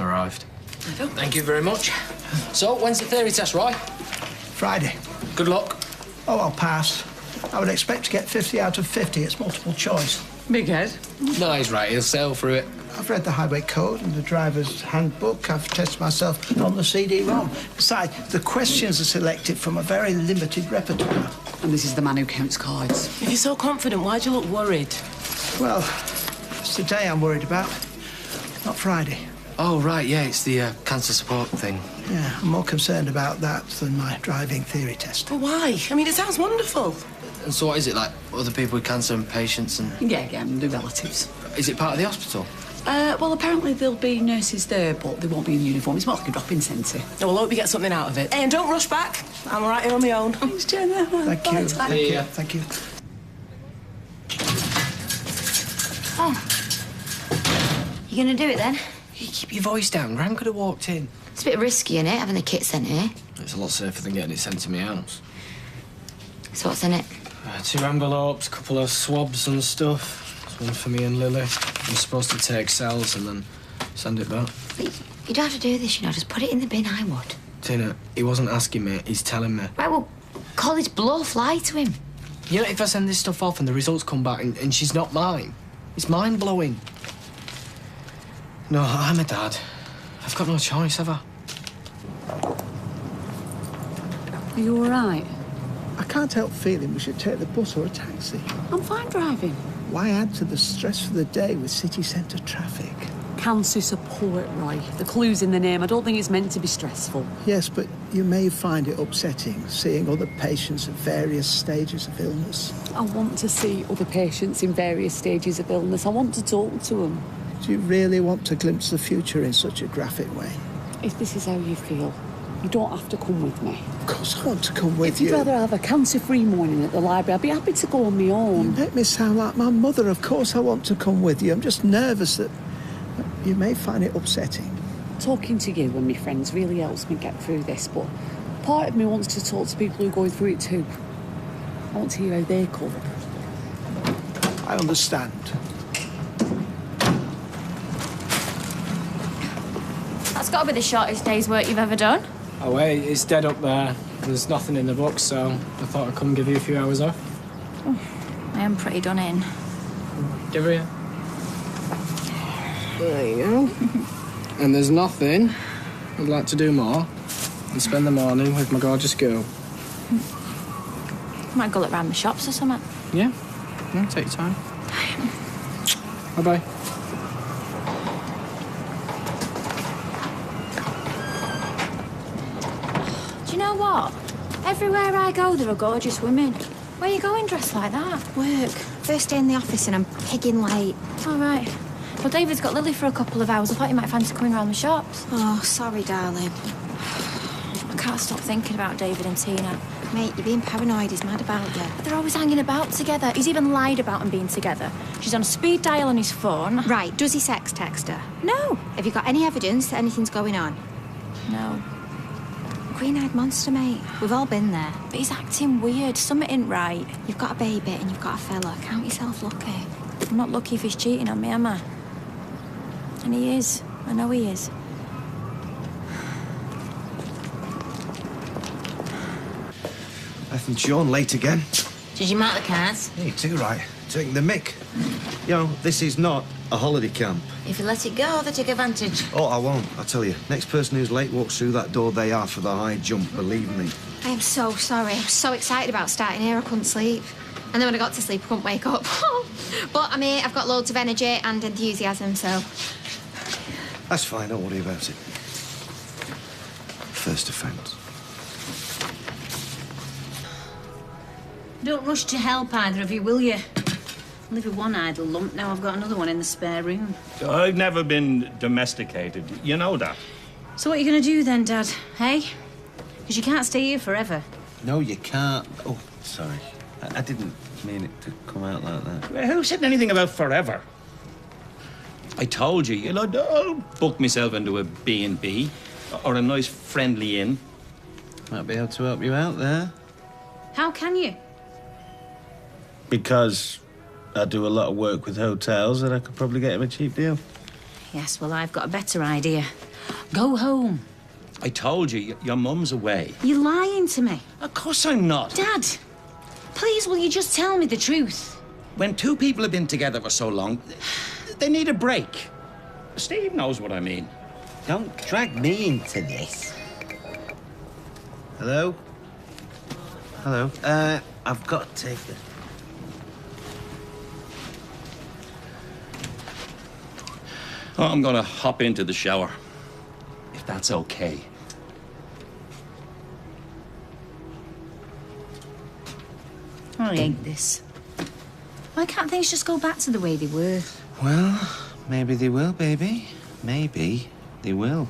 It's arrived. Thank you very much. So, when's the theory test, Roy? Friday. Good luck. Oh, I'll pass. I would expect to get 50 out of 50. It's multiple choice. Big head. No, he's right. He'll sail through it. I've read the highway code and the driver's handbook. I've tested myself on the CD-ROM. Besides, the questions are selected from a very limited repertoire. And this is the man who counts cards. If you're so confident, why do you look worried? Well, it's today I'm worried about, not Friday. Oh, right, yeah, it's the cancer support thing. Yeah, I'm more concerned about that than my driving theory test. But why? I mean, it sounds wonderful. And so what is it, like, other people with cancer and patients and... Yeah, the relatives. Is it part of the hospital? Well, apparently there'll be nurses there, but they won't be in uniform. It's more like a drop-in centre. Oh, well, I hope you get something out of it. Hey, and don't rush back. I'm all right here on my own. Thanks, Jenna. Thank you. Thank you. Thank you. Oh. You gonna do it then? You keep your voice down. Gran could have walked in. It's a bit risky, innit, having the kit sent here? It's a lot safer than getting it sent to my house. So what's in it? 2 envelopes, a couple of swabs and stuff. One for me and Lily. I'm supposed to take cells and then send it back. You don't have to do this, you know. Just put it in the bin, I would. Tina, he wasn't asking me. He's telling me. Right, well, call his bluff. Lie to him. You know, if I send this stuff off and the results come back and she's not mine, it's mind-blowing. No, I'm a dad. I've got no choice, have I? Are you all right? I can't help feeling we should take the bus or a taxi. I'm fine driving. Why add to the stress for the day with city centre traffic? Cancer support, Roy. The clue's in the name. I don't think it's meant to be stressful. Yes, but you may find it upsetting seeing other patients at various stages of illness. I want to see other patients in various stages of illness. I want to talk to them. Do you really want to glimpse the future in such a graphic way? If this is how you feel, you don't have to come with me. Of course I want to come with you. If you'd rather have a cancer-free morning at the library, I'd be happy to go on my own. You make me sound like my mother. Of course I want to come with you. I'm just nervous that you may find it upsetting. Talking to you and my friends really helps me get through this, but part of me wants to talk to people who are going through it too. I want to hear how they cope. I understand. That's got to be the shortest day's work you've ever done. Oh, wait, it's dead up there. There's nothing in the book, so I thought I'd come give you a few hours off. Oh, I am pretty done in. Give her here. There you go. And there's nothing I'd like to do more than spend the morning with my gorgeous girl. Might go look round the shops or something. Yeah? Yeah, take your time. Bye-bye. Do you know what? Everywhere I go, there are gorgeous women. Where are you going dressed like that? Work. First day in the office and I'm pigging late. All right. Well, David's got Lily for a couple of hours. I thought you might fancy coming round the shops. Oh, sorry, darling. I can't stop thinking about David and Tina. Mate, you're being paranoid. He's mad about you. They're always hanging about together. He's even lied about them being together. She's on speed dial on his phone. Right, does he sex text her? No. Have you got any evidence that anything's going on? No. Green-eyed monster, mate. We've all been there. But he's acting weird. Something ain't right. You've got a baby and you've got a fella. Count yourself lucky. I'm not lucky if he's cheating on me, am I? And he is. I know he is. Beth and Sean late again. Did you mark the cars? Hey, too right. Taking the mick. You know, this is not a holiday camp. If you let it go, they take advantage. Oh, I won't, I tell you. Next person who's late walks through that door, they are for the high jump, believe me. I am so sorry. I'm so excited about starting here. I couldn't sleep. And then when I got to sleep, I couldn't wake up. But I'm here. I've got loads of energy and enthusiasm, so... That's fine, don't worry about it. First offence. Don't rush to help either of you, will you? I live with one idle lump, now I've got another one in the spare room. I've never been domesticated. You know that. So what are you going to do then, Dad? Hey? Because you can't stay here forever. No, you can't. Oh, sorry. I didn't mean it to come out like that. Well, who said anything about forever? I told you, I'll book myself into a B&B or a nice friendly inn. Might be able to help you out there. How can you? Because I do a lot of work with hotels and I could probably get him a cheap deal. Yes, well, I've got a better idea. Go home. I told you, your mum's away. You're lying to me. Of course I'm not. Dad, please, will you just tell me the truth? When two people have been together for so long, they need a break. Steve knows what I mean. Don't drag me into this. Hello? Hello? I've got to take it. Oh, I'm gonna hop into the shower, if that's okay. I hate this. Why can't things just go back to the way they were? Well, maybe they will, baby. Maybe they will.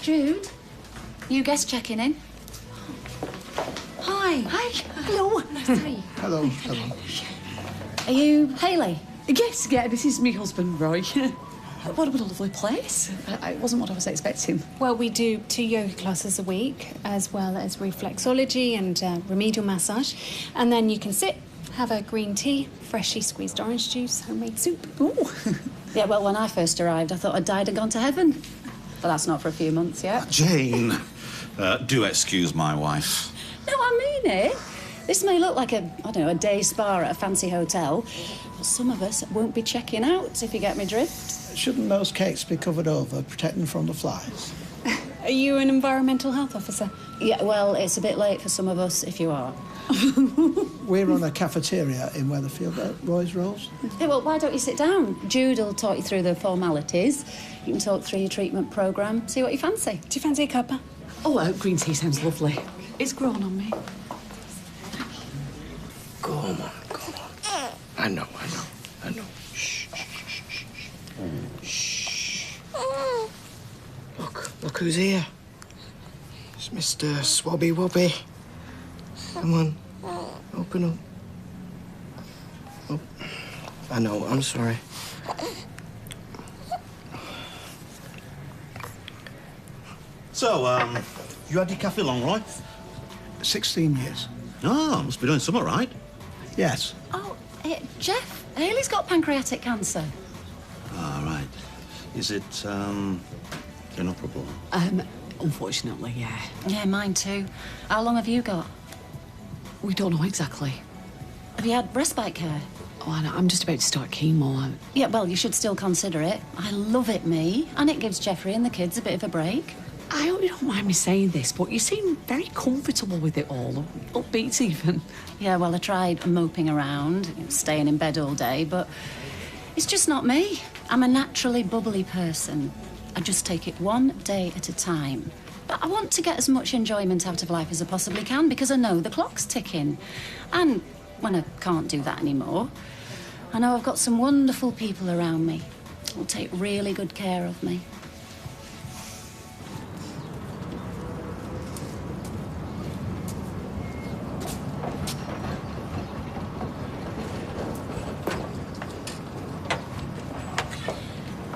Jude, you guest checking in? Hi. Hi. Hello. Nice to meet you. Hello, hello. Are you Hayley? Yes, yeah, this is my husband, Roy. What a lovely place. It wasn't what I was expecting. Well, we do 2 yoga classes a week, as well as reflexology and remedial massage. And then you can sit, have a green tea, freshly squeezed orange juice, homemade soup. Ooh. Yeah, well, when I first arrived, I thought I'd died and gone to heaven. But that's not for a few months yet. Jane, do excuse my wife. No, I mean it. This may look like a day spa at a fancy hotel, but some of us won't be checking out, if you get me drift. Shouldn't most cakes be covered over, protecting from the flies? Are you an environmental health officer? Yeah, well, it's a bit late for some of us, if you are. We run a cafeteria in Weatherfield at Roy's Rolls. Yeah, well, why don't you sit down? Jude will talk you through the formalities. You can talk through your treatment programme, see what you fancy. Do you fancy a cuppa? Oh, green tea sounds lovely. It's grown on me. Go on. I know. Shh. Look who's here. It's Mr. Swabby Wobby. Come on, open up. Oh, I know, I'm sorry. So, you had your cafe long, Roy? 16 years. Oh, must be doing something right. Yes. Oh, Jeff, Hayley's got pancreatic cancer. Ah, right. Is it, inoperable? Unfortunately, yeah. Yeah, mine too. How long have you got? We don't know exactly. Have you had respite care? Oh, I'm just about to start chemo. Yeah, well, you should still consider it. I love it, me. And it gives Jeffrey and the kids a bit of a break. I hope you don't mind me saying this, but you seem very comfortable with it all. Upbeat even. Yeah, well, I tried moping around, staying in bed all day, but it's just not me. I'm a naturally bubbly person. I just take it one day at a time. But I want to get as much enjoyment out of life as I possibly can because I know the clock's ticking. And when I can't do that anymore, I know I've got some wonderful people around me who'll take really good care of me.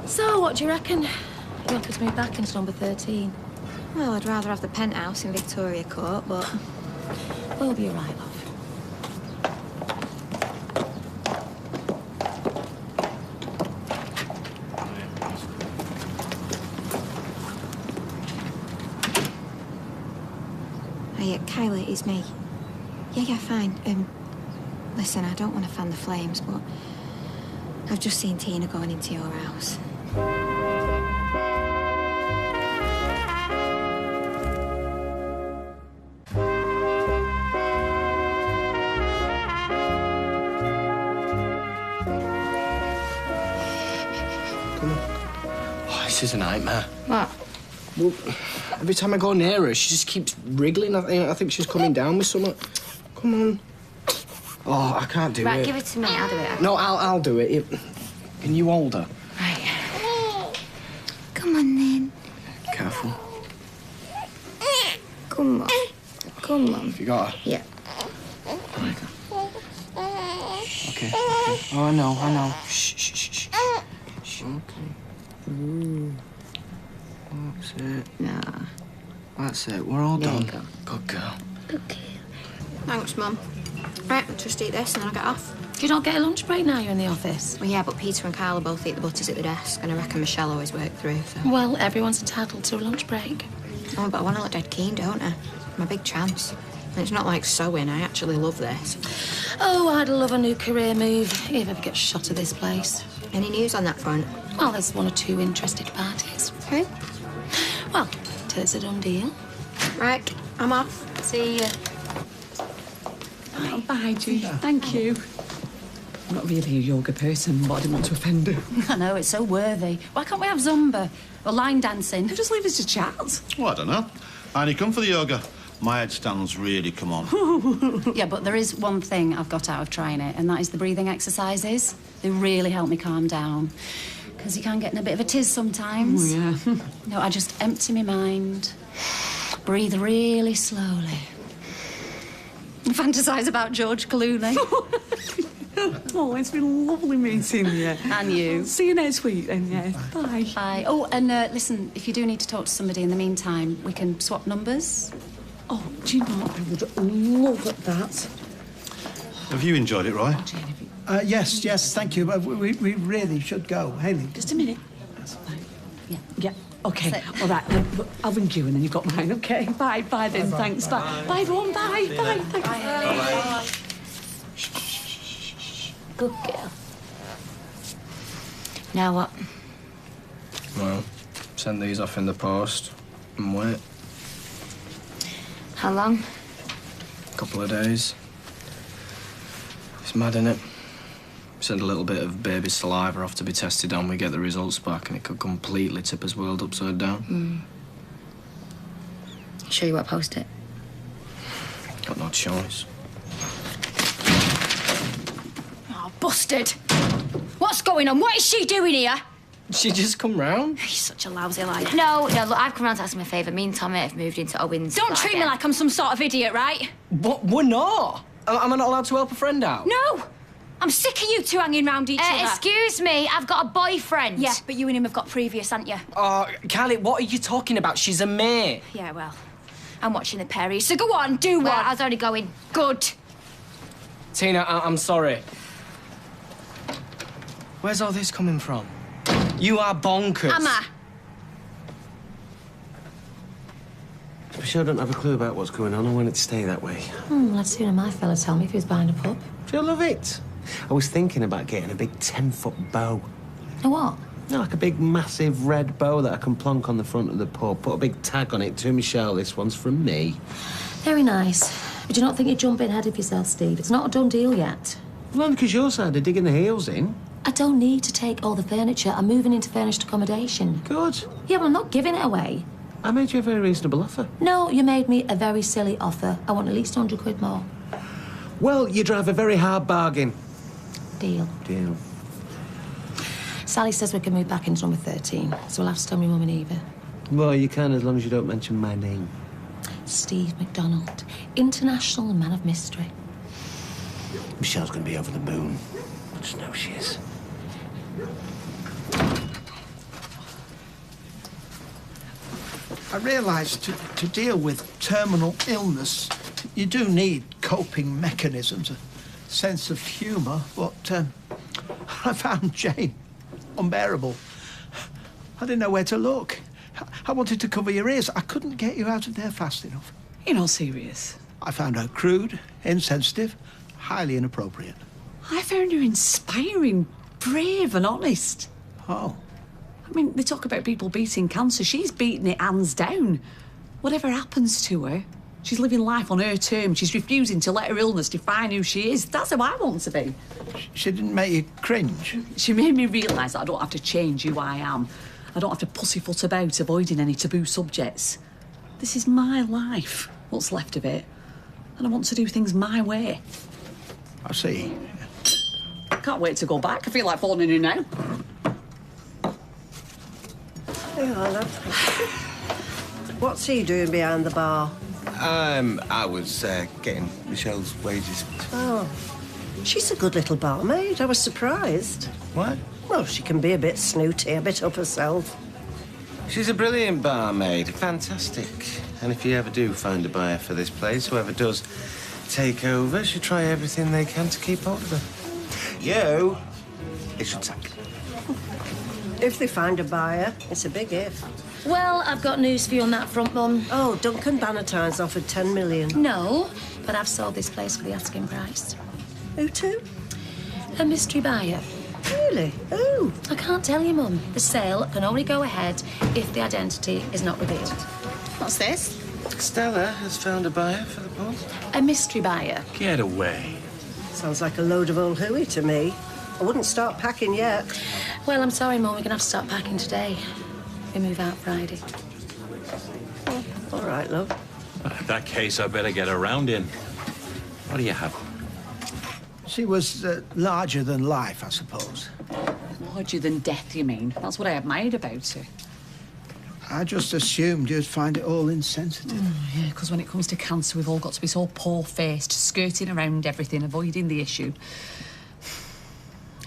So, what do you reckon? You want us to move back into number 13? Well, I'd rather have the penthouse in Victoria Court, but We'll be all right, love. Hey, Kylie, it's me. Yeah, fine. Listen, I don't want to fan the flames, but I've just seen Tina going into your house. Oh, this is a nightmare. What? Well, every time I go near her, she just keeps wriggling. I think she's coming down with something. Come on. Oh, I can't do it. Right, give it to me. I'll do it. No, I'll do it. Can you hold her? Right. Come on, then. Careful. Come on. Come on. Have you got her? Yeah. Okay. Oh, I know. Shh. Okay. Ooh. That's it. Nah. That's it. We're all There done. you go. Good girl. Good girl. Thanks, Mum. Right, I'll just eat this and then I'll get off. Do you not get a lunch break now you're in the office? Well, yeah, but Peter and Carla both eat the butters at the desk, and I reckon Michelle always worked through, so... Well, everyone's entitled to a lunch break. Oh, but I want to look dead keen, don't I? My big chance. And it's not like sewing, I actually love this. Oh, I'd love a new career move if I ever get shot of this place. Any news on that front? Well, there's one or two interested parties. Who? Well, till it's a done deal. Right, I'm off. See ya. Oh, bye, G. Thank you. I'm not really a yoga person, but I didn't want to offend her. I know, it's so worthy. Why can't we have Zumba or line dancing? Just leave us to chat. Well, I don't know. I only come for the yoga. My headstand's really come on. Yeah, but there is one thing I've got out of trying it, and that is the breathing exercises. They really help me calm down. Because you can get in a bit of a tiz sometimes. Oh, yeah. No, I just empty my mind, breathe really slowly, and fantasise about George Clooney. Oh, it's been lovely meeting you. And you. See you next week then, yeah. Bye. Bye. Oh, and listen, if you do need to talk to somebody in the meantime, we can swap numbers. Oh, do you know what? I would love that. Have you enjoyed it, Roy? Yes, thank you. We really should go. Hayley. Just a minute. That's fine. Yeah. Okay. All right. I'll ring you and then you've got mine. Okay. Bye. Bye then. Thanks. Bye. Bye, everyone. Bye. Bye. Thanks. Bye. Good girl. Now what? Well, send these off in the post and wait. How long? A couple of days. It's mad, innit? Send a little bit of baby saliva off to be tested on, we get the results back, and it could completely tip his world upside down. You sure you want to post it? Got no choice. Oh, busted. What's going on? What is she doing here? She just come round? He's such a lousy liar. No, look, I've come round to ask him a favour. Me and Tommy have moved into Owen's... Don't treat me like I'm some sort of idiot, right? But we're not. Am I not allowed to help a friend out? No! I'm sick of you two hanging round each other. Excuse me, I've got a boyfriend. Yeah, but you and him have got previous, haven't you? Oh, Kylie, what are you talking about? She's a mate. Yeah, well, I'm watching the Perry, so go on, do Well, one. I was only going... Good. Tina, I'm sorry. Where's all this coming from? You are bonkers. Am I? Michelle don't have a clue about what's going on. I want it to stay that way. Well, I'd sooner my fella tell me if he was buying a pub. She'll love it. I was thinking about getting a big 10-foot bow. A what? No, like a big, massive red bow that I can plonk on the front of the pub. Put a big tag on it to Michelle. This one's from me. Very nice. But you don't think you're jumping ahead of yourself, Steve? It's not a done deal yet. Well, because your side are digging the heels in. I don't need to take all the furniture. I'm moving into furnished accommodation. Good. Yeah, well, I'm not giving it away. I made you a very reasonable offer. No, you made me a very silly offer. I want at least 100 quid more. Well, you drive a very hard bargain. Deal. Deal. Sally says we can move back into number 13, so we'll have to tell me Mum and Eva. Well, you can as long as you don't mention my name. Steve McDonald, international man of mystery. Michelle's going to be over the moon. I just know she is. I realise to deal with terminal illness, you do need coping mechanisms, a sense of humour, but I found Jane unbearable. I didn't know where to look. I wanted to cover your ears. I couldn't get you out of there fast enough. You're not serious. I found her crude, insensitive, highly inappropriate. I found her inspiring, brave and honest. Oh. I mean, they talk about people beating cancer. She's beating it hands down. Whatever happens to her, she's living life on her terms. She's refusing to let her illness define who she is. That's who I want to be. She didn't make you cringe? She made me realise that I don't have to change who I am. I don't have to pussyfoot about avoiding any taboo subjects. This is my life, what's left of it. And I want to do things my way. I see. I can't wait to go back. I feel like falling in now. Hang on, what's he doing behind the bar? I was getting Michelle's wages. Oh, she's a good little barmaid. I was surprised. What? Well, she can be a bit snooty, a bit up herself. She's a brilliant barmaid, fantastic. And if you ever do find a buyer for this place, whoever does, take over should try everything they can to keep hold of her. You, it should take. If they find a buyer, it's a big if. Well, I've got news for you on that front, Mum. Oh, Duncan Bannatyne's offered 10 million. No, but I've sold this place for the asking price. Who to? A mystery buyer. Really? Who? I can't tell you, Mum. The sale can only go ahead if the identity is not revealed. What's this? Stella has found a buyer for the pub. A mystery buyer. Get away. Sounds like a load of old hooey to me. I wouldn't start packing yet. Well, I'm sorry, Mum. We're going to have to start packing today. We move out Friday. Oh, all right, love. Well, in that case, I better get around in. What do you have? She was larger than life, I suppose. Larger than death, you mean? That's what I admired about her. I just assumed you'd find it all insensitive. Yeah, because when it comes to cancer, we've all got to be so poor-faced, skirting around everything, avoiding the issue.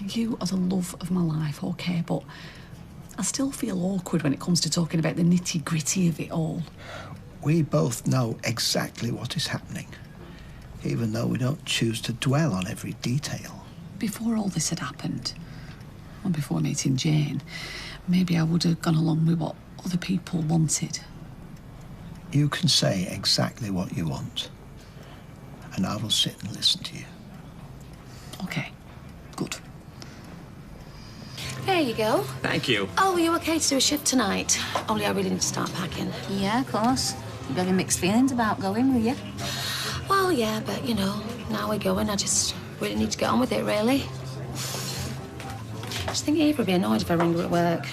You are the love of my life, OK, but I still feel awkward when it comes to talking about the nitty-gritty of it all. We both know exactly what is happening, even though we don't choose to dwell on every detail. Before all this had happened, and before meeting Jane, maybe I would have gone along with what other people wanted. You can say exactly what you want, and I will sit and listen to you. OK, good. There you go. Thank you. Oh, are you okay to do a shift tonight? Only I really need to start packing. Yeah, of course. You've got mixed feelings about going, will you? Well, yeah, but, you know, now we're going, I just really need to get on with it, really. I just think Eva would be annoyed if I ring her at work.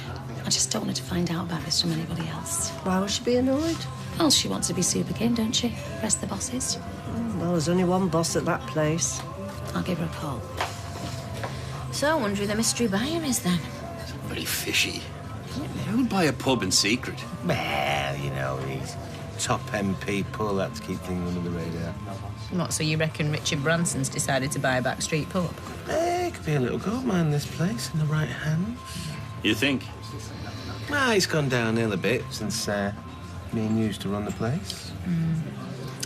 I just don't want her to find out about this from anybody else. Why would she be annoyed? Well, she wants to be super king, don't she? Rest the bosses. Well, there's only one boss at that place. I'll give her a call. So I wonder who the mystery buyer is then. Very fishy. Who'd buy a pub in secret? Well, you know, these top-end people that to keep things under the radar. What, so you reckon Richard Branson's decided to buy a backstreet pub? It could be a little gold mine, this place, in the right hands. You think? Ah, it's gone downhill a bit since me and you used to run the place.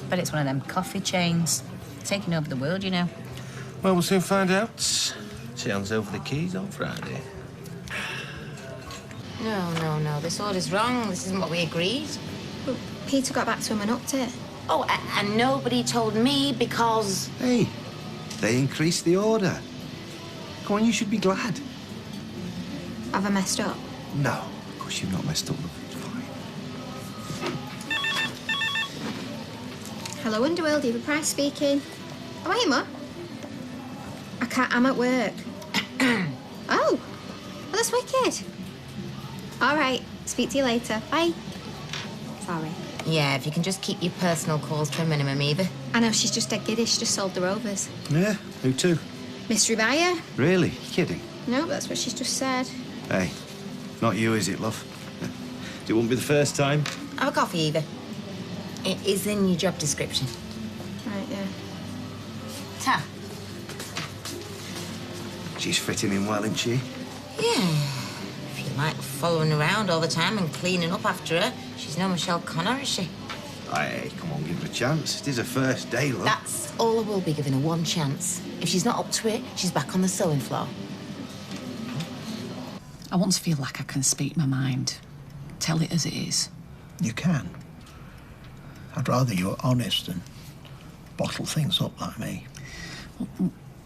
But it's one of them coffee chains. Taking over the world, you know. Well, we'll soon find out. She hands over the keys on Friday. No. This order's wrong. This isn't what we agreed. Well, Peter got back to him and upped it. Oh, and nobody told me because... Hey, they increased the order. Come on, you should be glad. Have I messed up? No, of course you've not messed up. It's fine. Hello, Underworld, Eva Price speaking. Oh, hey, Ma. I can't, I'm at work. Oh, well, that's wicked. All right, speak to you later. Bye. Sorry. Yeah, if you can just keep your personal calls to a minimum, Eva. I know, she's just dead giddy. She just sold the Rovers. Yeah, who to? Mystery buyer? Really? You kidding? No, that's what she's just said. Hey, not you, is it, love? It won't be the first time. Have a coffee, Eva. It is in your job description. Right, yeah. Ta. She's fitting in well, isn't she? Yeah. If you like following around all the time and cleaning up after her, she's no Michelle Connor, is she? Hey, come on, give her a chance. It is her first day, love. That's all I will be giving her, one chance. If she's not up to it, she's back on the sewing floor. I want to feel like I can speak my mind. Tell it as it is. You can. I'd rather you were honest than bottle things up like me.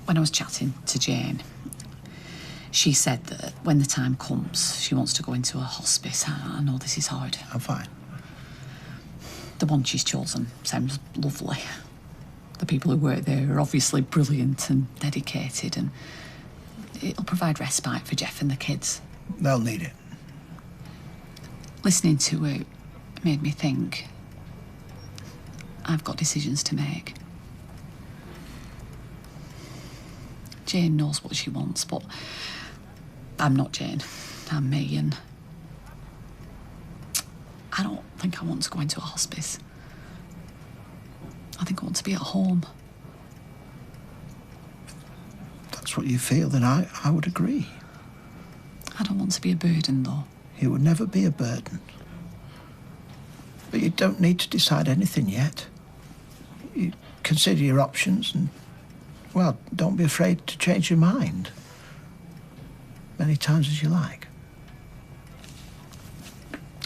When I was chatting to Jane, she said that when the time comes, she wants to go into a hospice. I know this is hard. I'm fine. The one she's chosen sounds lovely. The people who work there are obviously brilliant and dedicated, and it'll provide respite for Jeff and the kids. They'll need it. Listening to it made me think I've got decisions to make. Jane knows what she wants, but I'm not Jane. I'm me, and I don't think I want to go into a hospice. I think I want to be at home. That's what you feel, then I would agree. I don't want to be a burden, though. You would never be a burden. But you don't need to decide anything yet. You consider your options and, well, don't be afraid to change your mind. Many times as you like.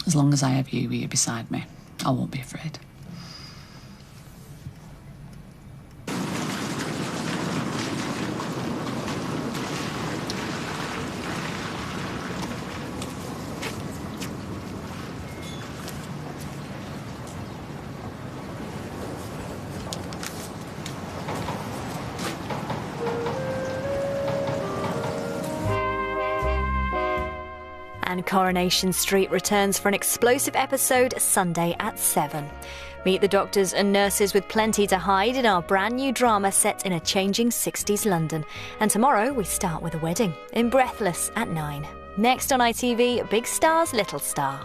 As long as I have you here beside me, I won't be afraid. And Coronation Street returns for an explosive episode Sunday at 7. Meet the doctors and nurses with plenty to hide in our brand new drama set in a changing 60s London. And tomorrow we start with a wedding in Breathless at 9. Next on ITV, Big Star's Little Star.